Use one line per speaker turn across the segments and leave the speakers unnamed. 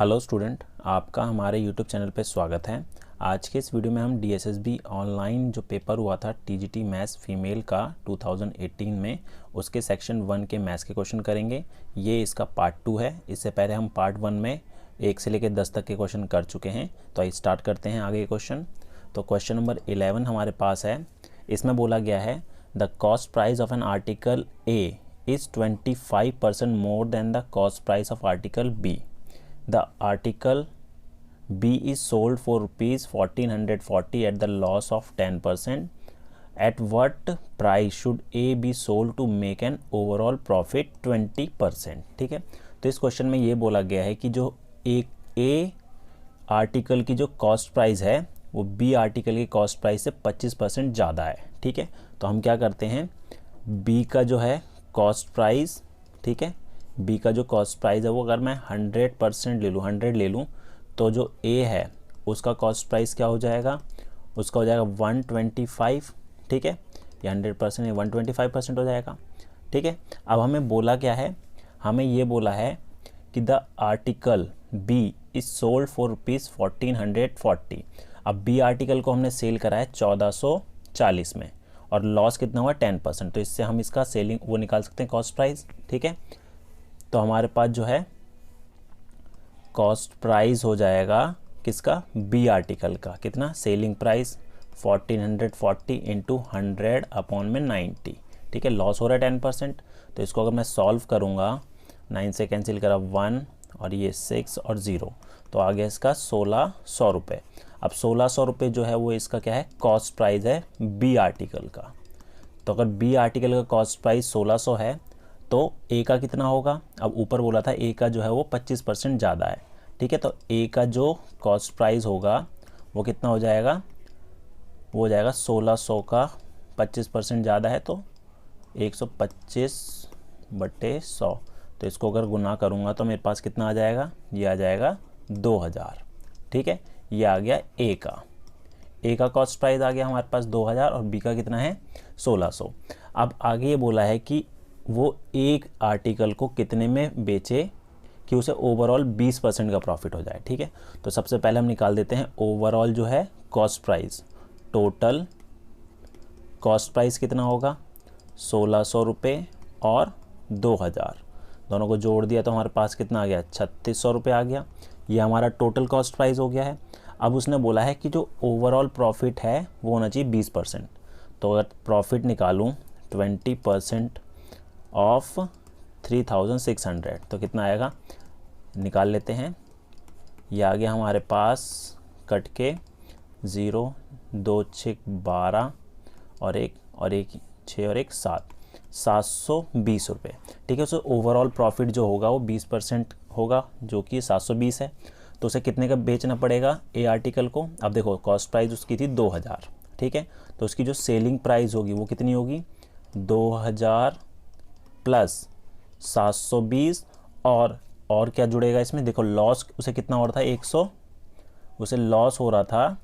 Hello student, आपका हमारे YouTube channel पे स्वागत है। आज के इस वीडियो में हम डीएसएसबी ऑनलाइन जो पेपर हुआ था टीजीटी मैथ्स फीमेल का 2018 में, उसके सेक्शन 1 के मैथ्स के क्वेश्चन करेंगे। ये इसका पार्ट 2 है। इससे पहले हम पार्ट 1 में 1 से लेकर 10 तक के क्वेश्चन कर चुके हैं। तो आइए स्टार्ट करते हैं आगे क्वेश्चन। तो क्वेश्चन नंबर 11 हमारे पास है। इसमें बोला गया है the cost price of an article A is 25% more than the cost price of article B. The article B is sold for rupees 1440 at the loss of 10%. At what price should A be sold to make an overall profit 20%? ठीक है, तो इस question में ये बोला गया है कि जो एक A आर्टिकल की जो कॉस्ट प्राइस है वो B आर्टिकल की कॉस्ट प्राइस से 25% ज़्यादा है। ठीक है, तो हम क्या करते हैं, B का जो है कॉस्ट प्राइस, ठीक है, बी का जो कॉस्ट प्राइस है वो अगर मैं 100% ले लूँ, 100 ले लूँ, तो जो ए है उसका कॉस्ट प्राइस क्या हो जाएगा, उसका हो जाएगा 125। ठीक है, ये 100% है, 125% हो जाएगा। ठीक है, अब हमें बोला क्या है, हमें ये बोला है कि the article B is sold for rupees 1440। अब बी आर्टिकल को हमने सेल करा है 1440 में और लॉस कितना हुआ 10%। तो इससे हम इसका सेलिंग वो निकाल सकते हैं कॉस्ट प्राइस। ठीक है, तो हमारे पास जो है कॉस्ट प्राइस हो जाएगा किसका, बी आर्टिकल का, कितना, सेलिंग प्राइस 1440 इंटू 100 अपॉन में 90। ठीक है, लॉस हो रहा है 10%। तो इसको अगर मैं सॉल्व करूँगा, 9 से कैंसिल करा 1 और ये 6 और 0, तो आ गया इसका 1600 रुपये। अब 1600 रुपये जो है वो इसका क्या है, कॉस्ट प्राइस है बी आर्टिकल का। तो अगर बी आर्टिकल का कॉस्ट प्राइस 1600 है तो ए का कितना होगा, अब ऊपर बोला था ए का जो है वो 25% ज़्यादा है। ठीक है, तो ए का जो कॉस्ट प्राइस होगा वो कितना हो जाएगा, वो हो जाएगा 1600 का 25% ज़्यादा है तो 125/100। तो इसको अगर गुना करूँगा तो मेरे पास कितना आ जाएगा, ये आ जाएगा 2000। ठीक है, ये आ गया ए का कॉस्ट प्राइस आ गया हमारे पास 2000 और बी का कितना है 1600। अब आगे ये बोला है कि वो एक आर्टिकल को कितने में बेचे कि उसे ओवरऑल 20% का प्रॉफिट हो जाए। ठीक है, तो सबसे पहले हम निकाल देते हैं ओवरऑल जो है cost price. Total cost price कितना होगा, 1600 रुपये और 2000, दोनों को जोड़ दिया तो हमारे पास कितना आ गया, 3600 रुपये आ गया। ये हमारा टोटल कॉस्ट प्राइस हो गया है। अब उसने बोला है कि जो ओवरऑल प्रॉफिट है वो होना चाहिए 20%। तो अगर प्रॉफिट निकालूँ 20% ऑफ 3600 तो कितना आएगा, निकाल लेते हैं। ये आ गया हमारे पास कट के 0, 2 6 12 और 1 6 और 1 7, 720 रुपये। ठीक है, उसे ओवरऑल प्रॉफिट जो होगा वो 20% होगा, जो कि 720 है। तो उसे कितने का बेचना पड़ेगा ए आर्टिकल को। अब देखो कॉस्ट प्राइस उसकी थी 2000। ठीक है, तो उसकी जो सेलिंग प्राइस होगी वो कितनी होगी, 2000 प्लस 720 और क्या जुड़ेगा इसमें, देखो लॉस उसे कितना हो रहा था 100, उसे लॉस हो रहा था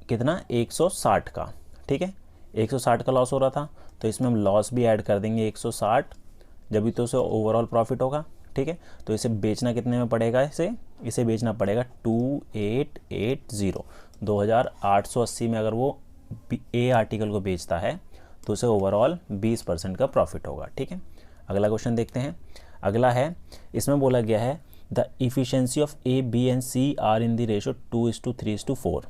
कितना 160 का। ठीक है, 160 का लॉस हो रहा था, तो इसमें हम लॉस भी ऐड कर देंगे 160, जब भी तो उसे ओवरऑल प्रॉफिट होगा। ठीक है, तो इसे बेचना कितने में पड़ेगा, इसे बेचना पड़ेगा 2880, 2880 में अगर वो ए आर्टिकल को बेचता है तो उसे ओवरऑल 20% का प्रॉफिट होगा। ठीक है, अगला क्वेश्चन देखते हैं। अगला है, इसमें बोला गया है the efficiency of A B and C are in the ratio 2:3:4।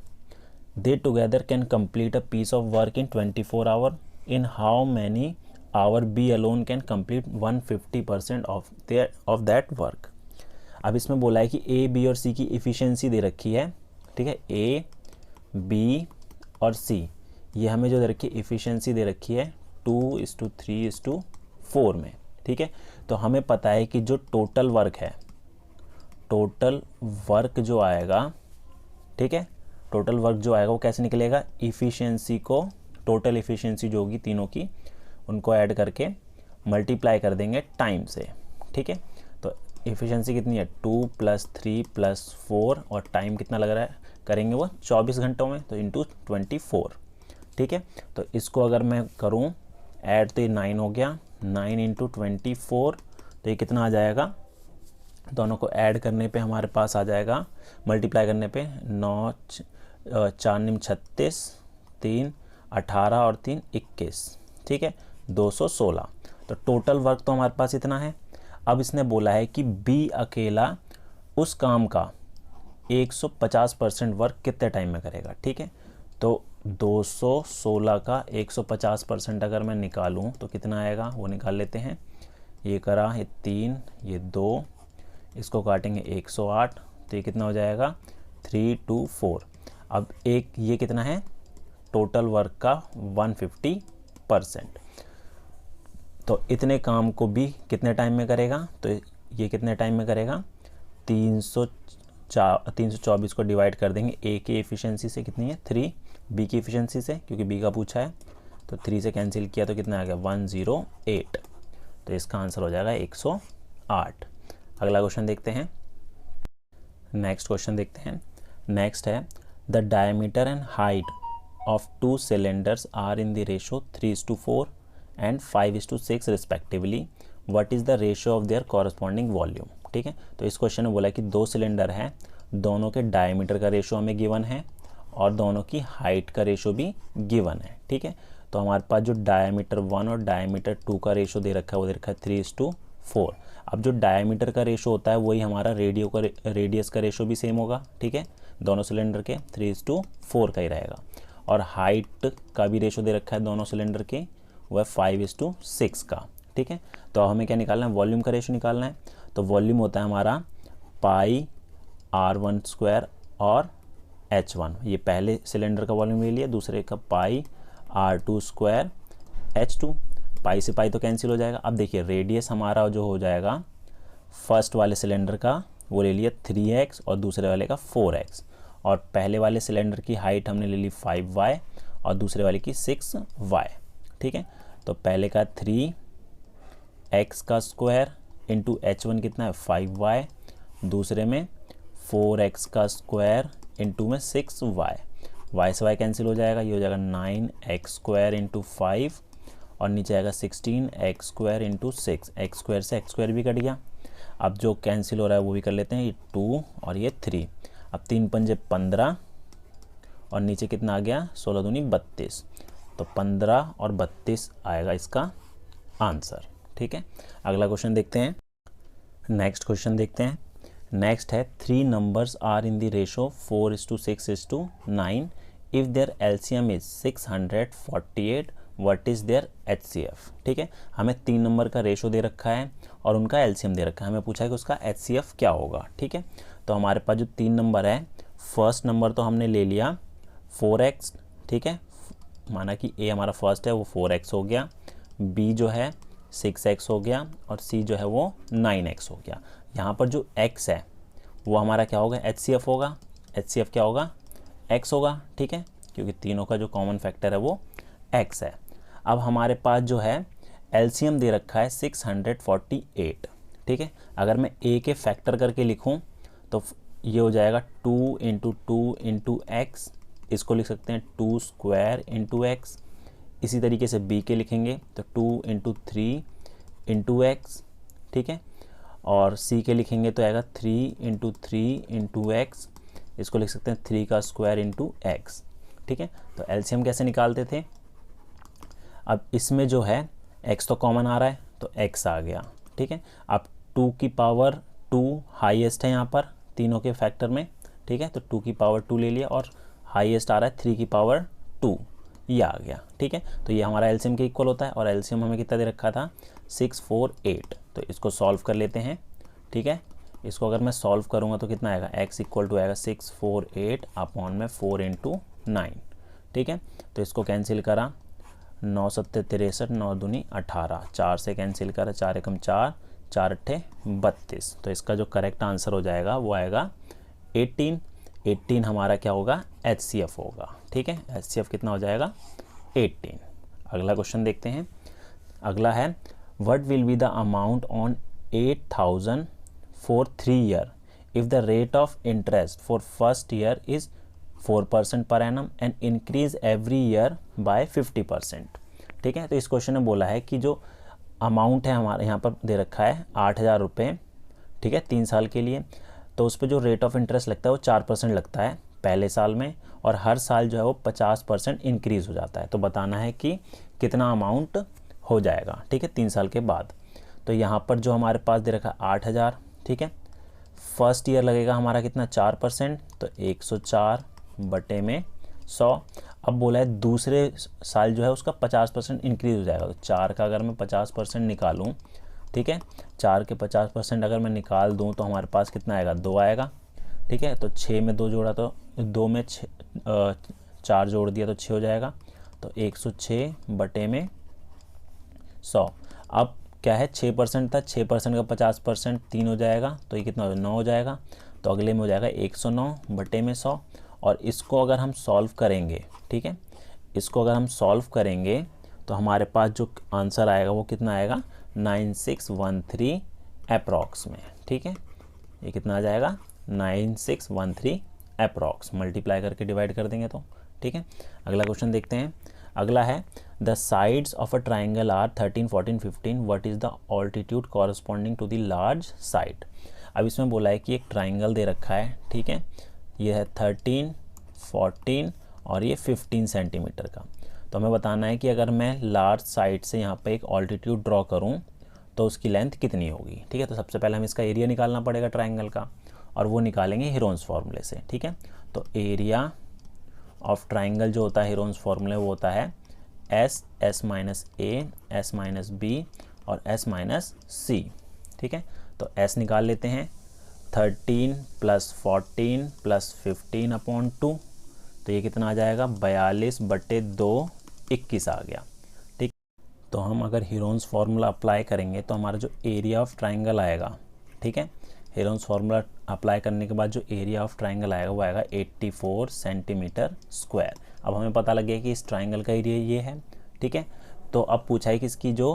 They together can complete a piece of work in 24 hour. In how many hour B alone can complete 150% of that work. अब इसमें बोला है कि A B और सी की efficiency दे रखी है। ठीक है, ए बी और सी ये हमें जो दे रखी है इफ़िशेंसी दे रखी है 2:3:4 में। ठीक है, तो हमें पता है कि जो टोटल वर्क है, टोटल वर्क जो आएगा, ठीक है, टोटल वर्क जो आएगा वो कैसे निकलेगा, इफ़िशेंसी को, टोटल इफ़िशेंसी जो होगी तीनों की उनको ऐड करके मल्टीप्लाई कर देंगे टाइम से। ठीक है, तो इफ़िशेंसी कितनी है 2 + 3 + 4 और टाइम कितना लग रहा है, करेंगे वो 24 घंटों में, तो इंटू 24। ठीक है, तो इसको अगर मैं करूं ऐड तो ये 9 हो गया, 9 × 24, तो ये कितना आ जाएगा दोनों को ऐड करने पे हमारे पास आ जाएगा, मल्टीप्लाई करने पे 9 4 निम 36, 3 18 और 3 21, ठीक है 216। तो टोटल वर्क तो हमारे पास इतना है। अब इसने बोला है कि बी अकेला उस काम का 150% वर्क कितने टाइम में करेगा, ठीक है। तो 216 का 150% अगर मैं निकालूं तो कितना आएगा वो निकाल लेते हैं। ये करा, ये 3, ये 2, इसको काटेंगे 108, तो ये कितना हो जाएगा 324। अब एक ये कितना है टोटल वर्क का 150%। तो इतने काम को भी कितने टाइम में करेगा, तो ये कितने टाइम में करेगा 324 को डिवाइड कर देंगे ए की एफिशिएंसी से, कितनी है 3, बी की एफिशिएंसी से क्योंकि बी का पूछा है, तो 3 से कैंसिल किया तो कितना आ गया 108। तो इसका आंसर हो जाएगा 108। अगला क्वेश्चन देखते हैं। नेक्स्ट क्वेश्चन देखते हैं। नेक्स्ट है the diameter and height of 2 cylinders are in the ratio 3:4 and 5:6 respectively, what is the ratio of their corresponding volume, ठीक है। तो इस क्वेश्चन में बोला कि 2 सिलेंडर हैं, दोनों के डायमीटर का रेशो हमें गिवन है और दोनों की हाइट का रेशो भी गिवन है, ठीक है। तो हमारे पास जो डायमीटर 1 और डायमीटर 2 का रेशो दे रखा है वो दे रखा है 3:4। अब जो डायमीटर का रेशो होता है वही हमारा रेडियस का रेशो भी सेम होगा, ठीक है, दोनों सिलेंडर के 3:4 का ही रहेगा। और हाइट का भी रेशो दे रखा है दोनों सिलेंडर के, वो है 5:6 का, ठीक है। तो हमें क्या निकालना है, वॉल्यूम का रेशो निकालना है। तो वॉल्यूम होता है हमारा पाई r1² और h1, ये पहले सिलेंडर का वॉल्यूम ले लिया, दूसरे का पाई r2² h2। पाई से पाई तो कैंसिल हो जाएगा। अब देखिए रेडियस हमारा जो हो जाएगा फर्स्ट वाले सिलेंडर का वो ले लिया 3x और दूसरे वाले का 4x, और पहले वाले सिलेंडर की हाइट हमने ले ली 5y और दूसरे वाले की 6y, ठीक है। तो पहले का 3x का स्क्वायर इंटू h1 कितना है 5y, दूसरे में 4x का स्क्वायर इंटू में 6y, y से y कैंसिल हो जाएगा, ये हो जाएगा 9x² इंटू 5 और नीचे आएगा 16x² इंटू 6, x² से x² भी कट गया। अब जो कैंसिल हो रहा है वो भी कर लेते हैं, ये 2 और ये 3। अब 3 पंजे 15 और नीचे कितना आ गया 16 दूनी 32, तो 15 और 32 आएगा इसका आंसर, ठीक है। अगला क्वेश्चन देखते हैं। नेक्स्ट क्वेश्चन देखते हैं। नेक्स्ट है 3 numbers are in the ratio 4:6:9 if their LCM is 648, what is their HCF, ठीक है। हमें 3 नंबर का रेशो दे रखा है और उनका एलसीएम दे रखा है, हमें पूछा है कि उसका एचसीएफ क्या होगा, ठीक है। तो हमारे पास जो 3 नंबर है, फर्स्ट नंबर तो हमने ले लिया 4x, ठीक है, माना कि a हमारा फर्स्ट है वो 4x हो गया, b जो है 6x हो गया और c जो है वो 9x हो गया। यहाँ पर जो x है वो हमारा क्या होगा एचसीएफ होगा, एचसीएफ क्या होगा x होगा, ठीक है, क्योंकि तीनों का जो कॉमन फैक्टर है वो x है। अब हमारे पास जो है एलसीएम दे रखा है 648, ठीक है। अगर मैं a के फैक्टर करके लिखूं तो ये हो जाएगा 2 इंटू 2 इंटू एक्स, इसको लिख सकते हैं 2 स्क्वायर इंटू एक्स। इसी तरीके से b के लिखेंगे तो 2 इंटू 3 इंटू एक्स, ठीक है। और c के लिखेंगे तो आएगा 3 इंटू 3 इंटू एक्स, इसको लिख सकते हैं 3 का स्क्वायर इंटू एक्स, ठीक है। तो एलसीएम कैसे निकालते थे, अब इसमें जो है x तो कॉमन आ रहा है तो x आ गया, ठीक है। अब 2 की पावर 2 हाईएस्ट है यहाँ पर तीनों के फैक्टर में, ठीक है, तो 2 की पावर 2 ले लिया और हाईएस्ट आ रहा है 3 की पावर 2, ये आ गया, ठीक है। तो ये हमारा एलसीएम के इक्वल होता है और एलसीएम हमें कितना दे रखा था 648। तो इसको सॉल्व कर लेते हैं, ठीक है। इसको अगर मैं सॉल्व करूँगा तो कितना आएगा x इक्वल टू आएगा 648 अपॉन में 4 इंटू 9, ठीक है। तो इसको कैंसिल करा 9 7 63, 9 दूनी 18, 4 से कैंसिल करा 4 एकम 4, 4 8 32। तो इसका जो करेक्ट आंसर हो जाएगा वो आएगा 18 हमारा क्या होगा एचसीएफ होगा, ठीक है। एचसीएफ कितना हो जाएगा 18। अगला क्वेश्चन देखते हैं। अगला है what will be the amount on 8000 for 3 year if the rate of interest for first year is 4% per annum and increase every year by 50%, ठीक है। तो इस क्वेश्चन में बोला है कि जो अमाउंट है हमारे यहाँ पर दे रखा है 8000 रुपये ठीक है, 3 साल के लिए। तो उस पर जो रेट ऑफ इंटरेस्ट लगता है वो 4% लगता है पहले साल में, और हर साल जो है वो 50% इंक्रीज़ हो जाता है। तो बताना है कि कितना अमाउंट हो जाएगा, ठीक है, 3 साल के बाद। तो यहाँ पर जो हमारे पास दे रखा है 8,000, ठीक है। फर्स्ट ईयर लगेगा हमारा कितना, 4%, तो 104 बटे में 100। अब बोला है दूसरे साल जो है उसका 50% इंक्रीज़ हो जाएगा। तो 4 का अगर मैं 50% निकालूँ, ठीक है, 4 के 50% अगर मैं निकाल दूँ तो हमारे पास कितना आएगा, 2 आएगा, ठीक है। तो 6 में 2 जोड़ा तो 2 में 4 जोड़ दिया तो 6 हो जाएगा। तो 106 बटे में 100। अब क्या है, 6% था, 6% का 50% 3 हो जाएगा, तो ये कितना हो जाएगा, 9 हो जाएगा। तो अगले में हो जाएगा 109 बटे में 100। और इसको अगर हम सॉल्व करेंगे, ठीक है, इसको अगर हम सॉल्व करेंगे तो हमारे पास जो आंसर आएगा वो कितना आएगा, 9613 अप्रॉक्स में, ठीक है। ये कितना आ जाएगा, 9613 अप्रॉक्स, मल्टीप्लाई करके डिवाइड कर देंगे तो, ठीक है। अगला क्वेश्चन देखते हैं। अगला है the sides of a triangle are 13, 14, 15, what is the altitude corresponding to the large side. अब इसमें बोला है कि एक ट्राइंगल दे रखा है, ठीक है, ये है 13, 14 और ये 15 सेंटीमीटर का। तो हमें बताना है कि अगर मैं लार्ज साइड से यहाँ पे एक ऑल्टीट्यूड ड्रॉ करूँ तो उसकी लेंथ कितनी होगी, ठीक है। तो सबसे पहले हमें इसका एरिया निकालना पड़ेगा ट्राइंगल का, और वो निकालेंगे हीरोन्स फार्मूले से, ठीक है। तो एरिया ऑफ ट्राइंगल जो होता है हीरोन्स फार्मूले वो होता है एस, एस माइनस ए, एस माइनस बी और एस माइनस सी, ठीक है। तो एस निकाल लेते हैं, 13 + 14 + 15 अपॉन 2, तो ये कितना आ जाएगा, 42 बटे 2, 21 आ गया, ठीक। तो हम अगर हीरोन्स फार्मूला अप्लाई करेंगे तो हमारा जो एरिया ऑफ ट्राइंगल आएगा, ठीक है, हीरोन्स फार्मूला अप्लाई करने के बाद जो एरिया ऑफ ट्राइंगल आएगा वो आएगा 84 सेंटीमीटर स्क्वायर। अब हमें पता लग गया कि इस ट्राइंगल का एरिया ये है, ठीक है। तो अब पूछा है कि इसकी जो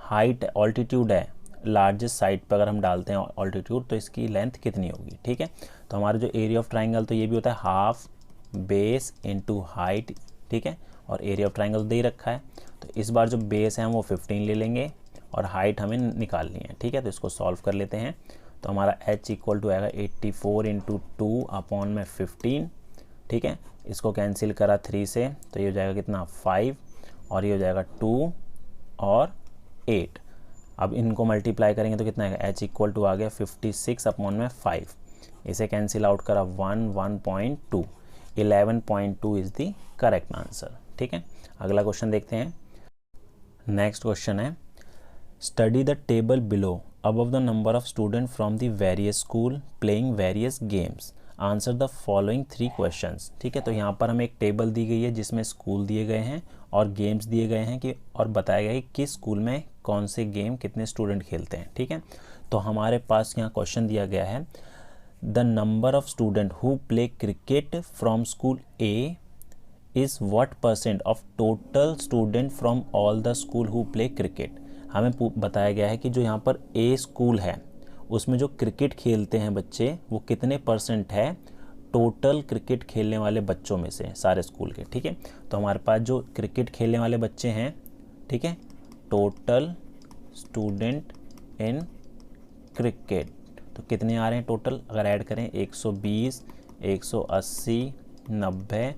हाइट ऑल्टीट्यूड है लार्जेस्ट साइड पर अगर हम डालते हैं ऑल्टीट्यूड तो इसकी लेंथ कितनी होगी, ठीक है। तो हमारा जो एरिया ऑफ ट्राइंगल तो ये भी होता है हाफ बेस इंटू हाइट, ठीक है, और एरिया ऑफ ट्राइंगल दे रखा है। तो इस बार जो बेस है हम वो 15 ले लेंगे और हाइट हमें निकालनी है, ठीक है। तो इसको सॉल्व कर लेते हैं। तो हमारा h इक्वल टू आएगा 84 × 2 अपॉन में 15, ठीक है। इसको कैंसिल करा 3 से तो ये हो जाएगा कितना, 5, और ये हो जाएगा 2 और 8। अब इनको मल्टीप्लाई करेंगे तो कितना आएगा, h इक्वल टू आ गया 56 अपॉन में 5, इसे कैंसिल आउट करा 1, 1.2, 11.2 इज़ दी करेक्ट आंसर, ठीक है। अगला क्वेश्चन देखते हैं। नेक्स्ट क्वेश्चन है study the table below above the number of students from the various school playing various games, answer the following 3 questions, ठीक है। तो यहाँ पर हमें एक टेबल दी गई है जिसमें स्कूल दिए गए हैं और गेम्स दिए गए हैं कि और बताया गया है कि किस स्कूल में कौन से गेम कितने स्टूडेंट खेलते हैं, ठीक है। तो हमारे पास यहाँ क्वेश्चन दिया गया है the number of student who play cricket from school A is what % of total student from all the school who play cricket. हमें बताया गया है कि जो यहाँ पर ए स्कूल है उसमें जो क्रिकेट खेलते हैं बच्चे वो कितने % है टोटल क्रिकेट खेलने वाले बच्चों में से, सारे स्कूल के, ठीक है। तो हमारे पास जो क्रिकेट खेलने वाले बच्चे हैं, ठीक है, टोटल स्टूडेंट इन क्रिकेट, तो कितने आ रहे हैं टोटल, अगर ऐड करें 120, 180, 90,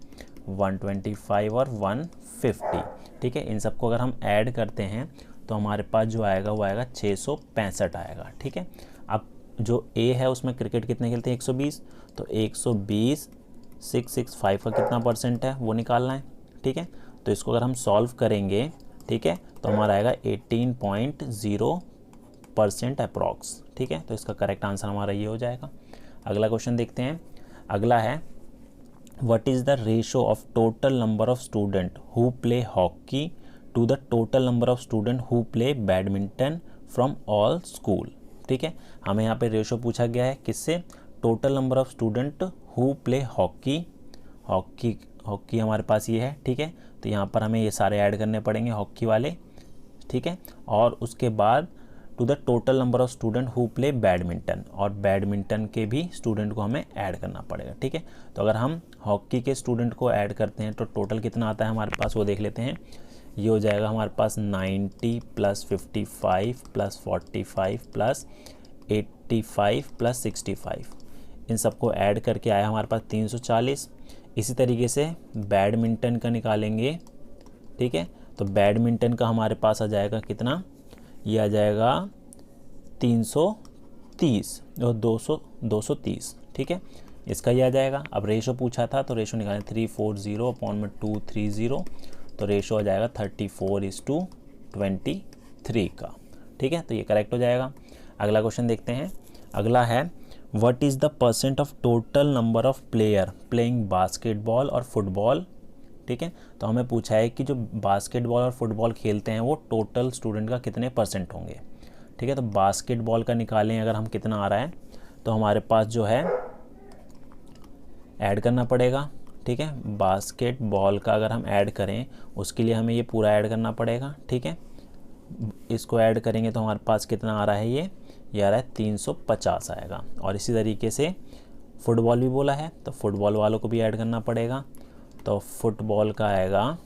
125 और 150, ठीक है। इन सबको अगर हम ऐड करते हैं तो हमारे पास जो आएगा वो आएगा 665 आएगा, ठीक है। अब जो ए है उसमें क्रिकेट कितने खेलते हैं, 120, तो 120 665 का कितना % है वो निकालना है, ठीक है। तो इसको अगर हम सॉल्व करेंगे, ठीक है, तो हमारा आएगा 18.0% अप्रॉक्स, ठीक है। तो इसका करेक्ट आंसर हमारा ये हो जाएगा। अगला क्वेश्चन देखते हैं। अगला है what is the ratio of total number of student who play hockey to the total number of student who play badminton from all school, ठीक है। हमें यहाँ पे रेशो पूछा गया है किससे, total number of student who play hockey, hockey हमारे पास ये है, ठीक है। तो यहाँ पर हमें ये सारे ऐड करने पड़ेंगे हॉकी वाले, ठीक है। और उसके बाद to the total number of student who play badminton, और बैडमिंटन के भी स्टूडेंट को हमें ऐड करना पड़ेगा, ठीक है। तो अगर हम हॉकी के स्टूडेंट को ऐड करते हैं तो टोटल कितना आता है हमारे पास वो देख लेते हैं। ये हो जाएगा हमारे पास 90 + 55 + 45 + 85 + 65, इन सबको ऐड करके आया हमारे पास 340। इसी तरीके से बैडमिंटन का निकालेंगे, ठीक है। तो बैडमिंटन का हमारे पास आ जाएगा कितना, ये आ जाएगा 330 और 230, ठीक है। इसका ये आ जाएगा। अब रेशो पूछा था तो रेशो निकालें 340/230, तो रेशो आ जाएगा 34:23 का, ठीक है। तो ये करेक्ट हो जाएगा। अगला क्वेश्चन देखते हैं। अगला है what is the percent of total number of player playing basketball और फुटबॉल, ठीक है। तो हमें पूछा है कि जो बास्केटबॉल और फुटबॉल खेलते हैं वो टोटल स्टूडेंट का कितने परसेंट होंगे, ठीक है। तो बास्केटबॉल का निकालें अगर हम कितना आ रहा है, तो हमारे पास जो है ऐड करना पड़ेगा, ठीक है। बास्केटबॉल का अगर हम ऐड करें उसके लिए हमें ये पूरा ऐड करना पड़ेगा, ठीक है। इसको ऐड करेंगे तो हमारे पास कितना आ रहा है, ये आ रहा है 350 आएगा। और इसी तरीके से फुटबॉल भी बोला है तो फुटबॉल वालों को भी ऐड करना पड़ेगा। तो फुटबॉल का आएगा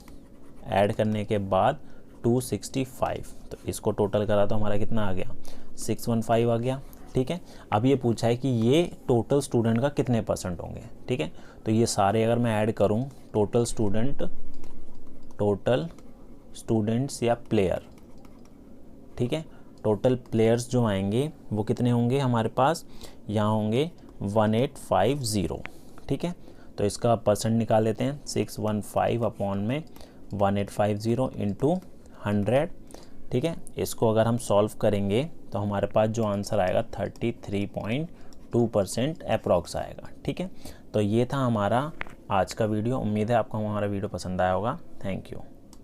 ऐड करने के बाद 265, तो इसको टोटल करा तो हमारा कितना आ गया, 615 आ गया, ठीक है। अब ये पूछा है कि ये टोटल स्टूडेंट का कितने परसेंट होंगे, ठीक है। तो ये सारे अगर मैं ऐड करूं, टोटल स्टूडेंट्स या प्लेयर, ठीक है। टोटल प्लेयर्स जो आएंगे वो कितने होंगे हमारे पास, यहाँ होंगे 1850, ठीक है। तो इसका परसेंट निकाल लेते हैं, 615/1850 इंटू 100, ठीक है। इसको अगर हम सॉल्व करेंगे तो हमारे पास जो आंसर आएगा 33.2% अप्रॉक्स आएगा, ठीक है। तो ये था हमारा आज का वीडियो। उम्मीद है आपको हमारा वीडियो पसंद आया होगा। Thank you.